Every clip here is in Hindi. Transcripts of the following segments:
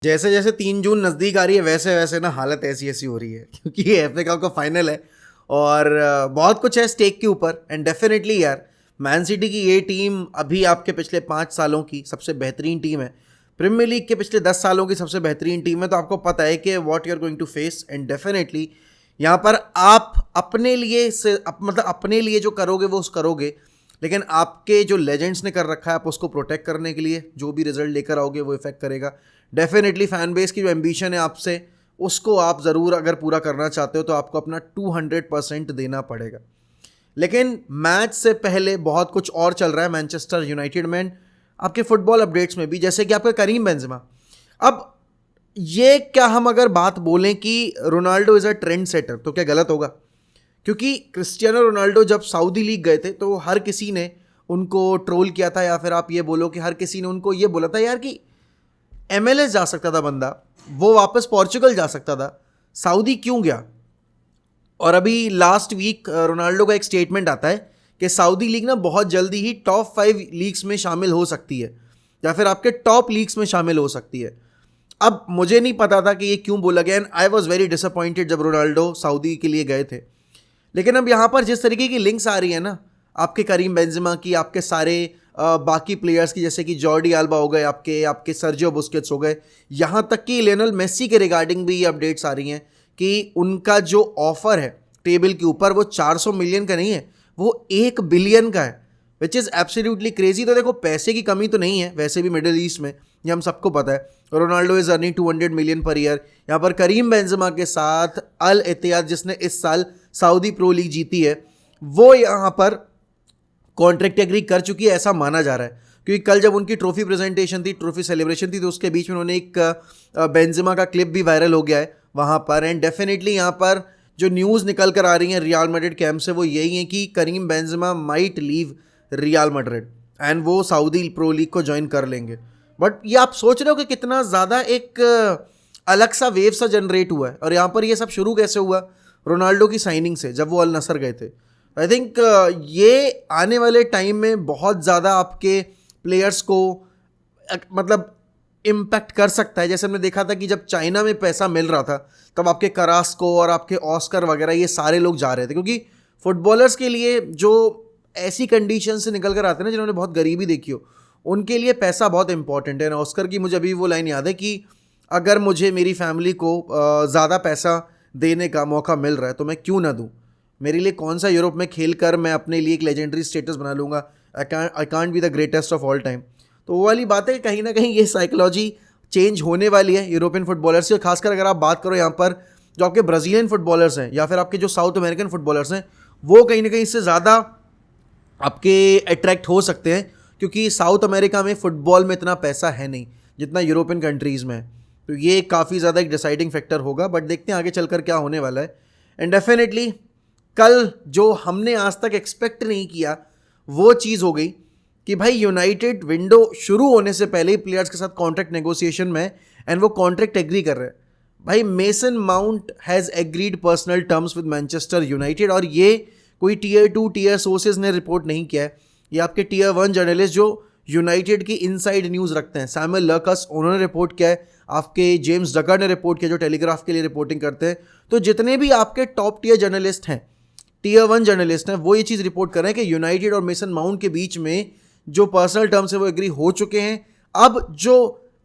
जैसे जैसे 3 जून नज़दीक आ रही है वैसे वैसे ना हालत ऐसी ऐसी हो रही है क्योंकि ये एफ ए कप का फाइनल है और बहुत कुछ है स्टेक के ऊपर। एंड डेफिनेटली यार, मैन सिटी की ये टीम अभी आपके पिछले 5 सालों की सबसे बेहतरीन टीम है। प्रीमियर लीग के पिछले 10 सालों की सबसे बेहतरीन टीम है। तो आपको पता है कि what you are going to face. And definitely यहाँ पर आप अपने लिए मतलब अपने लिए जो करोगे वो उस करोगे, लेकिन आपके जो लेजेंड्स ने कर रखा है आप उसको प्रोटेक्ट करने के लिए जो भी रिजल्ट लेकर आओगे वो इफेक्ट करेगा। डेफिनेटली फैन बेस की जो एम्बिशन है आपसे, उसको आप ज़रूर अगर पूरा करना चाहते हो तो आपको अपना 200% देना पड़ेगा। लेकिन मैच से पहले बहुत कुछ और चल रहा है मैनचेस्टर यूनाइटेड में, आपके फुटबॉल अपडेट्स में भी, जैसे कि आपका करीम बेंजेमा। अब ये क्या हम अगर बात बोलें कि Ronaldo is a trend setter तो क्या गलत होगा? क्योंकि क्रिस्टियानो रोनाल्डो जब सऊदी लीग गए थे तो हर किसी ने उनको ट्रोल किया था, या फिर आप ये बोलो कि हर किसी ने उनको ये बोला था यार कि MLS जा सकता था बंदा, वो वापस पोर्चुगल जा सकता था, सऊदी क्यों गया? और अभी लास्ट वीक रोनाल्डो का एक स्टेटमेंट आता है कि सऊदी लीग ना बहुत जल्दी ही टॉप 5 लीग्स में शामिल हो सकती है, या फिर आपके टॉप लीग्स में शामिल हो सकती है। अब मुझे नहीं पता था कि ये क्यों बोला गया, and I was very disappointed जब रोनाल्डो सऊदी के लिए गए थे। लेकिन अब यहाँ पर जिस तरीके की लिंक्स आ रही है ना, आपके करीम बेंजेमा की, आपके सारे बाकी प्लेयर्स की, जैसे कि जॉर्डी आल्बा हो गए, आपके आपके सर्जियो बुस्केट्स हो गए, यहाँ तक कि लियोनेल मेसी के रिगार्डिंग भी ये अपडेट्स आ रही हैं कि उनका जो ऑफर है टेबल के ऊपर वो 400 मिलियन का नहीं है, वो 1 बिलियन का है, विच इज़ एब्सोल्युटली क्रेजी। तो देखो, पैसे की कमी तो नहीं है वैसे भी मिडिल ईस्ट में, ये हम सबको पता है। Ronaldo is earning 200 million per year. यहाँ पर करीम बेंजेमा के साथ अल इत्तेहाद, जिसने इस साल सऊदी प्रो लीग जीती है, वो यहाँ पर कॉन्ट्रैक्ट एग्री कर चुकी है, ऐसा माना जा रहा है। क्योंकि कल जब उनकी ट्रॉफी प्रेजेंटेशन थी, ट्रॉफी सेलिब्रेशन थी, तो उसके बीच में उन्होंने एक बेंजेमा का क्लिप भी वायरल हो गया है वहाँ पर। एंड डेफिनेटली यहाँ पर जो न्यूज़ निकल कर आ रही है रियल मैड्रिड कैंप से वो यही है कि Karim Benzema might leave Real Madrid and वो सऊदी प्रो लीग को ज्वाइन कर लेंगे। बट ये आप सोच रहे हो कि कितना ज़्यादा एक अलग सा वेव सा जनरेट हुआ है। और यहाँ पर ये सब शुरू कैसे हुआ? रोनाल्डो की साइनिंग से, जब वो अल नसर गए थे। आई थिंक ये आने वाले टाइम में बहुत ज़्यादा आपके प्लेयर्स को मतलब इम्पैक्ट कर सकता है। जैसे हमने देखा था कि जब चाइना में पैसा मिल रहा था तब आपके करास्को और आपके ऑस्कर वगैरह ये सारे लोग जा रहे थे, क्योंकि फुटबॉलर्स के लिए जो ऐसी कंडीशन से निकल कर आते हैं ना, जिन्होंने बहुत गरीबी देखी हो, उनके लिए पैसा बहुत इंपॉर्टेंट है। ऑस्कर की मुझे अभी वो लाइन याद है कि अगर मुझे मेरी फैमिली को ज़्यादा पैसा देने का मौका मिल रहा है तो मैं क्यों ना दूँ। मेरे लिए कौन सा यूरोप में खेल कर मैं अपने लिए एक लेजेंडरी स्टेटस बना लूँगा? I can't be the greatest of all time. तो वो वाली बात है, कहीं ना कहीं ये साइकोलॉजी चेंज होने वाली है यूरोपियन फुटबॉलर्स की। खासकर अगर आप बात करो यहाँ पर जो आपके ब्राज़ीलियन फुटबॉलर्स हैं या फिर आपके जो साउथ अमेरिकन फुटबॉलर्स हैं, वो कहीं ना कहीं इससे ज़्यादा आपके अट्रैक्ट हो सकते हैं, क्योंकि साउथ अमेरिका में फ़ुटबॉल में इतना पैसा है नहीं जितना यूरोपियन कंट्रीज़ में है। तो ये काफ़ी ज़्यादा एक डिसाइडिंग फैक्टर होगा। बट देखते हैं आगे चलकर क्या होने वाला है। एंड डेफिनेटली कल जो हमने आज तक एक्सपेक्ट नहीं किया वो चीज़ हो गई कि भाई यूनाइटेड विंडो शुरू होने से पहले ही प्लेयर्स के साथ कॉन्ट्रैक्ट नेगोशिएशन में, एंड वो कॉन्ट्रैक्ट एग्री कर रहे हैं। भाई Mason mount has agreed personal terms with Manchester United, और ये कोई Tier 2 टियर सोर्सेज ने रिपोर्ट नहीं किया है। ये आपके Tier 1 जर्नलिस्ट जो यूनाइटेड की इनसाइड न्यूज़ रखते हैं, सैमुअल लर्कस, उन्होंने रिपोर्ट किया है। आपके जेम्स डकर ने रिपोर्ट किया जो टेलीग्राफ के लिए रिपोर्टिंग करते हैं। तो जितने भी आपके टॉप टियर जर्नलिस्ट हैं, Tier 1 जर्नलिस्ट हैं, वो ये चीज़ रिपोर्ट कर रहे हैं कि यूनाइटेड और मेसन माउंट के बीच में जो पर्सनल टर्म्स है वो एग्री हो चुके हैं। अब जो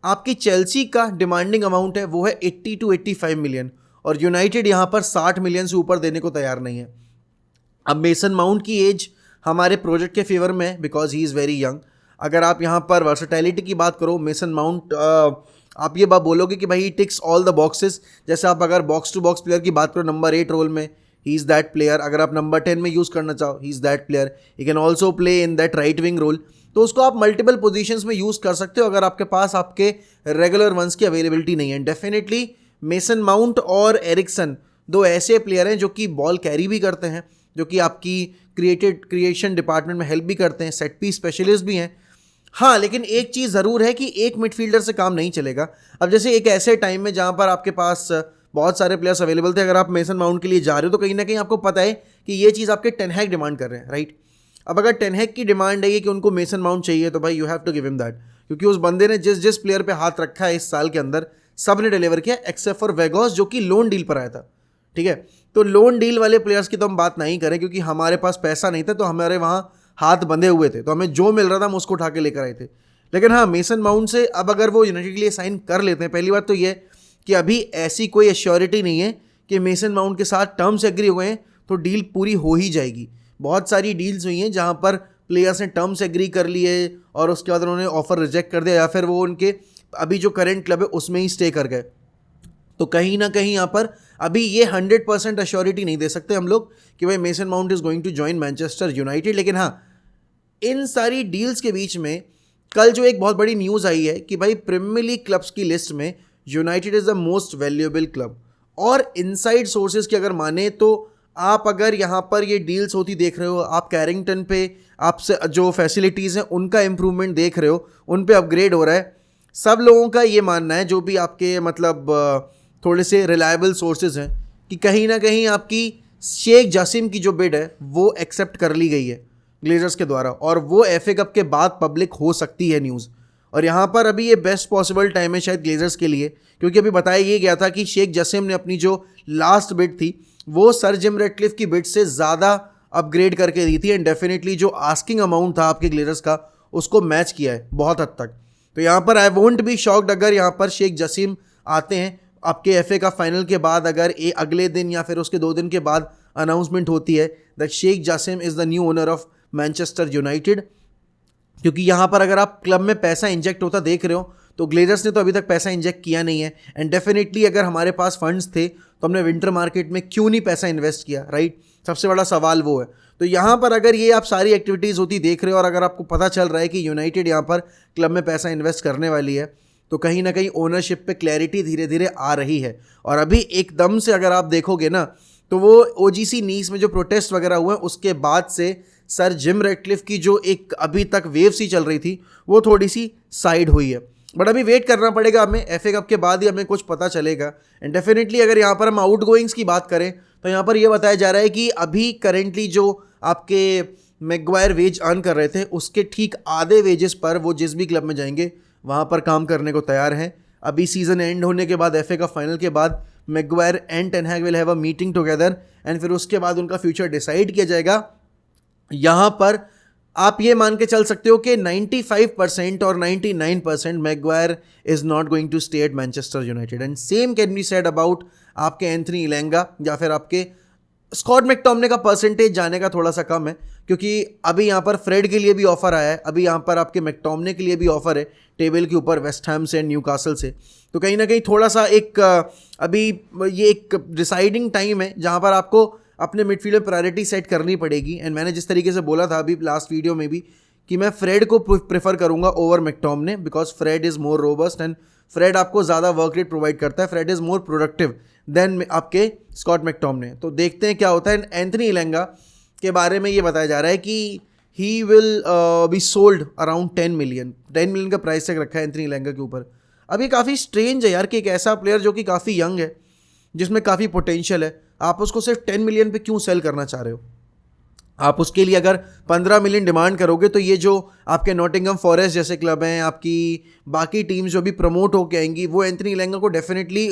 आपकी चेल्सी का डिमांडिंग अमाउंट है वो है 80 to 85 मिलियन, और यूनाइटेड यहाँ पर 60 मिलियन से ऊपर देने को तैयार नहीं है। अब मेसन माउंट की एज हमारे प्रोजेक्ट के फेवर में है because he is very young. अगर आप यहाँ पर वर्सेटैलिटी की बात करो, मेसन माउंट आप ये बात बोलोगे कि भाई ही टिक्स ऑल द बॉक्सेस। जैसे आप अगर बॉक्स टू बॉक्स प्लेयर की बात करो, नंबर 8 रोल में ही इज़ दैट प्लेयर। अगर आप नंबर 10 में यूज़ करना चाहो, he is that player. He can also play in that right wing role. तो उसको आप मल्टीपल पोजीशंस में यूज़ कर सकते हो अगर आपके पास आपके रेगुलर वंस की अवेलेबिलिटी नहीं है। डेफिनेटली मेसन माउंट और एरिक्सन दो ऐसे प्लेयर हैं जो कि बॉल कैरी भी करते हैं, जो कि आपकी क्रिएशन डिपार्टमेंट में हेल्प भी करते हैं, सेट पीस स्पेशलिस्ट भी हैं। हाँ, लेकिन एक चीज़ ज़रूर है कि एक मिडफील्डर से काम नहीं चलेगा। अब जैसे एक ऐसे टाइम में जहाँ पर आपके पास बहुत सारे प्लेयर्स अवेलेबल थे, अगर आप मेसन माउंट के लिए जा रहे हो तो कहीं ना कहीं आपको पता है कि ये चीज़ आपके टेन हैग डिमांड कर रहे हैं, राइट? अब अगर टेन हैग की डिमांड है कि उनको मेसन माउंट चाहिए तो भाई you have to give him that, क्योंकि उस बंदे ने जिस जिस प्लेयर पे हाथ रखा है इस साल के अंदर, सब ने डिलीवर किया एक्सेप्ट फॉर वेगोस जो कि लोन डील पर आया था, ठीक है। तो लोन डील वाले प्लेयर्स की तो हम बात नहीं करें क्योंकि हमारे पास पैसा नहीं था, तो हमारे वहाँ हाथ बंधे हुए थे, तो हमें जो मिल रहा था हम उसको उठा के लेकर आए थे। लेकिन हाँ, मेसन माउंट से अब अगर वो यूनाइटेड के लिए साइन कर लेते हैं, पहली बात तो ये कि अभी ऐसी कोई एश्योरिटी नहीं है कि मेसन माउंट के साथ टर्म्स एग्री हुए हैं तो डील पूरी हो ही जाएगी। बहुत सारी डील्स हुई हैं जहाँ पर प्लेयर्स ने टर्म्स एग्री कर लिए और उसके बाद उन्होंने ऑफर रिजेक्ट कर दिया, या फिर वो उनके अभी जो करंट क्लब है उसमें ही स्टे कर गए। तो कहीं ना कहीं यहाँ पर अभी ये 100% एश्योरिटी नहीं दे सकते हम लोग कि भाई Mason Mount is going to join Manchester United. लेकिन हाँ, इन सारी डील्स के बीच में कल जो एक बहुत बड़ी न्यूज़ आई है कि भाई प्रीमियर लीग क्लब्स की लिस्ट में United is the most valuable club. और इनसाइड सोर्सेज की अगर माने तो आप अगर यहाँ पर ये डील्स होती देख रहे हो, आप कैरिंगटन पे आपसे जो फैसिलिटीज़ हैं उनका इम्प्रूवमेंट देख रहे हो, उन पे अपग्रेड हो रहा है। सब लोगों का ये मानना है, जो भी आपके मतलब थोड़े से रिलायबल सोर्सेज हैं, कि कहीं ना कहीं आपकी शेख जासिम की जो बिड है वो एक्सेप्ट कर ली गई है ग्लेजर्स के द्वारा, और वो एफए कप के बाद पब्लिक हो सकती है न्यूज़। और यहाँ पर अभी ये बेस्ट पॉसिबल टाइम है शायद ग्लेजर्स के लिए, क्योंकि अभी बताया ये गया था कि शेख जासिम ने अपनी जो लास्ट बिड थी वो सर जिम रेडक्लिफ की बिड से ज़्यादा अपग्रेड करके दी थी, एंड डेफिनेटली जो आस्किंग अमाउंट था आपके ग्लेजर्स का उसको मैच किया है बहुत हद तक। तो यहाँ पर आई वोंट बी शॉक्ड अगर यहाँ पर शेख जासिम आते हैं आपके एफए का फाइनल के बाद, अगर अगले दिन या फिर उसके 2 दिन के बाद अनाउंसमेंट होती है that Sheikh Jassim is the new owner of Manchester United. क्योंकि यहाँ पर अगर आप क्लब में पैसा इंजेक्ट होता देख रहे हो तो ग्लेजर्स ने तो अभी तक पैसा इंजेक्ट किया नहीं है, एंड डेफिनेटली अगर हमारे पास फंड्स थे तो हमने विंटर मार्केट में क्यों नहीं पैसा इन्वेस्ट किया, राइट। सबसे बड़ा सवाल वो है। तो यहाँ पर अगर ये आप सारी एक्टिविटीज़ होती देख रहे हो और अगर आपको पता चल रहा है कि यूनाइटेड यहाँ पर क्लब में पैसा इन्वेस्ट करने वाली है, तो कहीं ना कहीं ओनरशिप पे क्लैरिटी धीरे धीरे आ रही है। और अभी एकदम से अगर आप देखोगे ना तो वो ओजीसी नीस में जो प्रोटेस्ट वगैरह हुए उसके बाद से सर जिम रेडक्लिफ की जो एक अभी तक वेव सी चल रही थी वो थोड़ी सी साइड हुई है। बट अभी वेट करना पड़ेगा हमें, एफए कप के बाद ही हमें कुछ पता चलेगा। एंड डेफिनेटली अगर यहाँ पर हम आउट गोइंग्स की बात करें तो यहाँ पर यह बताया जा रहा है कि अभी करेंटली जो आपके मैगवायर वेज अर्न कर रहे थे उसके ठीक आधे वेजेस पर वो जिस भी क्लब में जाएंगे वहाँ पर काम करने को तैयार हैं। अभी सीज़न एंड होने के बाद, एफए कप फाइनल के बाद Maguire and Ten Hag will have a meeting together, and फिर उसके बाद उनका फ्यूचर डिसाइड किया जाएगा। यहाँ पर आप ये मान के चल सकते हो कि 95% और 99% Maguire is not going to stay at Manchester United, and same can be said about आपके एंथनी इलेंगा या फिर आपके स्कॉट मैकटोमने का परसेंटेज जाने का थोड़ा सा कम है, क्योंकि अभी यहाँ पर फ्रेड के लिए भी ऑफर आया है, अभी यहाँ पर आपके मैकटोमने के लिए भी ऑफर है टेबल के ऊपर वेस्ट हैम से, न्यूकासल से। तो कहीं ना कहीं थोड़ा सा एक अभी ये एक डिसाइडिंग टाइम है जहाँ पर आपको अपने मिडफील्ड में प्रायोरिटी सेट करनी पड़ेगी। एंड मैंने जिस तरीके से बोला था अभी लास्ट वीडियो में भी कि मैं फ्रेड को प्रेफर करूंगा over McTominay, because Fred is more robust and Fred आपको ज़्यादा वर्क रेट प्रोवाइड करता है, Fred is more productive than आपके स्कॉट मैकटोमने। तो देखते हैं क्या होता है। एंथनी इलेंगा के बारे में ये बताया जा रहा है कि he will be sold around 10 million का प्राइस टैग रखा है एंथनी इलेंगा के ऊपर। अब ये काफ़ी स्ट्रेंज है यार कि एक ऐसा प्लेयर जो कि काफ़ी यंग है, जिसमें काफ़ी पोटेंशियल है, आप उसको सिर्फ 10 मिलियन पे क्यों सेल करना चाह रहे हो। आप उसके लिए अगर 15 मिलियन डिमांड करोगे तो ये जो आपके नॉटिंघम फॉरेस्ट जैसे क्लब हैं, आपकी बाकी टीम्स जो भी प्रमोट होके आएंगी वो एंथनी इलेंगा को डेफिनेटली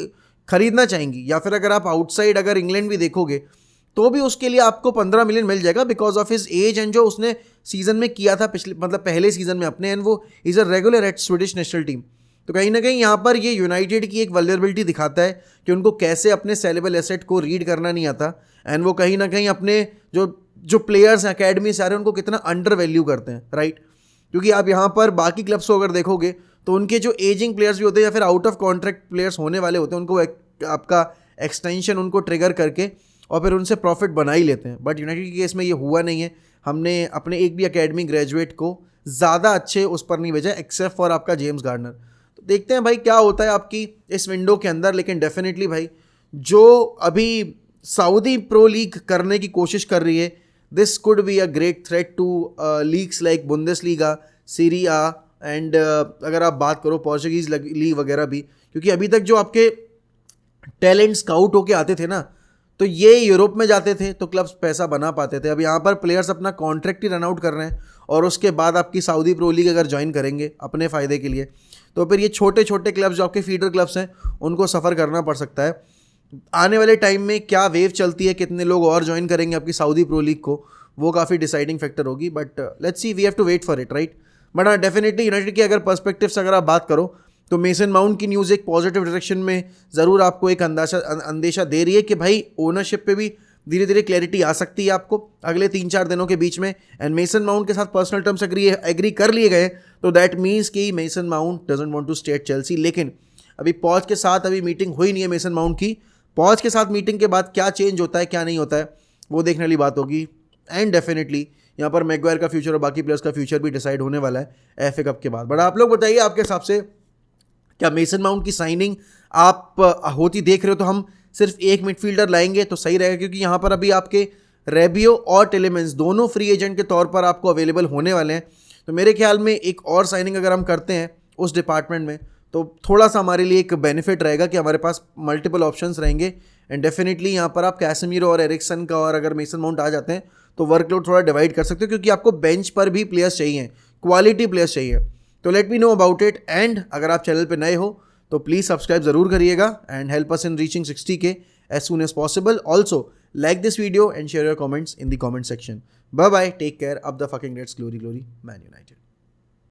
खरीदना चाहेंगी। या फिर अगर आप आउटसाइड अगर इंग्लैंड भी देखोगे तो भी उसके लिए आपको 15 मिलियन मिल जाएगा because of his age and जो उसने सीजन में किया था पिछले मतलब पहले सीजन में अपने, एंड वो is a regular at Swedish national team. तो कहीं ना कहीं यहाँ पर ये यूनाइटेड की एक वल्नरेबिलिटी दिखाता है कि उनको कैसे अपने सेलेबल एसेट को रीड करना नहीं आता, एंड वो कहीं ना कहीं अपने जो प्लेयर्स हैं अकेडमी से आ रहे हैं उनको कितना अंडर वैल्यू करते हैं, राइट। क्योंकि आप यहाँ पर बाकी क्लब्स को अगर देखोगे तो उनके जो एजिंग प्लेयर्स भी होते हैं या फिर आउट ऑफ कॉन्ट्रैक्ट प्लेयर्स होने वाले होते हैं, उनको आपका एक्सटेंशन उनको ट्रिगर करके और फिर उनसे प्रॉफिट बना ही लेते हैं। बट यूनाइटेड के केस में ये हुआ नहीं है। हमने अपने एक भी अकेडमी ग्रेजुएट को ज़्यादा अच्छे उस पर नहीं भेजा एक्सेप्ट फॉर आपका जेम्स गार्डनर। तो देखते हैं भाई क्या होता है आपकी इस विंडो के अंदर। लेकिन डेफिनेटली भाई जो अभी सऊदी प्रो लीग करने की कोशिश कर रही है, this could be a great threat to leagues like Bundesliga, Serie A and अगर आप बात करो पोर्चुगीज लीग वगैरह भी, क्योंकि अभी तक जो आपके टैलेंट स्काउट होके आते थे ना तो ये यूरोप में जाते थे तो क्लब्स पैसा बना पाते थे। अब यहाँ पर प्लेयर्स अपना कॉन्ट्रैक्ट ही रन आउट कर रहे हैं और उसके बाद आपकी सऊदी प्रो लीग अगर ज्वाइन करेंगे अपने फ़ायदे के लिए तो फिर ये छोटे छोटे क्लब्स जो आपके फीडर क्लब्स हैं उनको सफ़र करना पड़ सकता है। आने वाले टाइम में क्या वेव चलती है, कितने लोग और ज्वाइन करेंगे आपकी सऊदी प्रो लीग को, वो काफ़ी डिसाइडिंग फैक्टर होगी। But let's see, we have to wait for it, right. But हाँ, डेफिनेटली यूनाइटेड की अगर पर्सपेक्टिव से अगर आप बात करो तो मेसन माउंट की न्यूज़ एक पॉजिटिव डायरेक्शन में ज़रूर आपको एक अंदेशा दे रही है कि भाई ओनरशिप पे भी धीरे धीरे क्लैरिटी आ सकती है आपको अगले 3-4 दिनों के बीच में। एंड मेसन माउंट के साथ पर्सनल टर्म्स एग्री कर लिए गए, तो दैट मीन्स कि Mason Mount doesn't want to stay at Chelsea. लेकिन अभी पॉज के साथ अभी मीटिंग हुई नहीं है मेसन माउंट की। पॉज के साथ मीटिंग के बाद क्या चेंज होता है क्या नहीं होता है वो देखने वाली बात होगी। एंड डेफिनेटली यहाँ पर मैगवायर का फ्यूचर और बाकी प्लेयर्स का फ्यूचर भी डिसाइड होने वाला है एफए कप के बाद। बट आप लोग बताइए, आपके हिसाब से क्या मेसन माउंट की साइनिंग आप होती देख रहे हो तो हम सिर्फ एक मिडफील्डर लाएंगे तो सही रहेगा? क्योंकि यहाँ पर अभी आपके रेबियो और टेलेमेंस दोनों फ्री एजेंट के तौर पर आपको अवेलेबल होने वाले हैं। तो मेरे ख्याल में एक और साइनिंग अगर हम करते हैं उस डिपार्टमेंट में तो थोड़ा सा हमारे लिए एक बेनिफिट रहेगा कि हमारे पास मल्टीपल ऑप्शंस रहेंगे। एंड डेफिनेटली यहाँ पर आप कैसेमीरो और एरिक्सन का और अगर मेसन माउंट आ जाते हैं तो वर्कलोड थोड़ा डिवाइड कर सकते हो, क्योंकि आपको बेंच पर भी प्लेयर्स चाहिए, क्वालिटी प्लेयर्स चाहिए। तो let me know about it. And अगर आप चैनल पे नए हो तो प्लीज़ सब्सक्राइब ज़रूर करिएगा and help us in reaching 60K as soon as possible. Also, like this video and share your comments in the comment section. Bye bye. Take care. Up the fucking Reds. Glory, glory. Man United.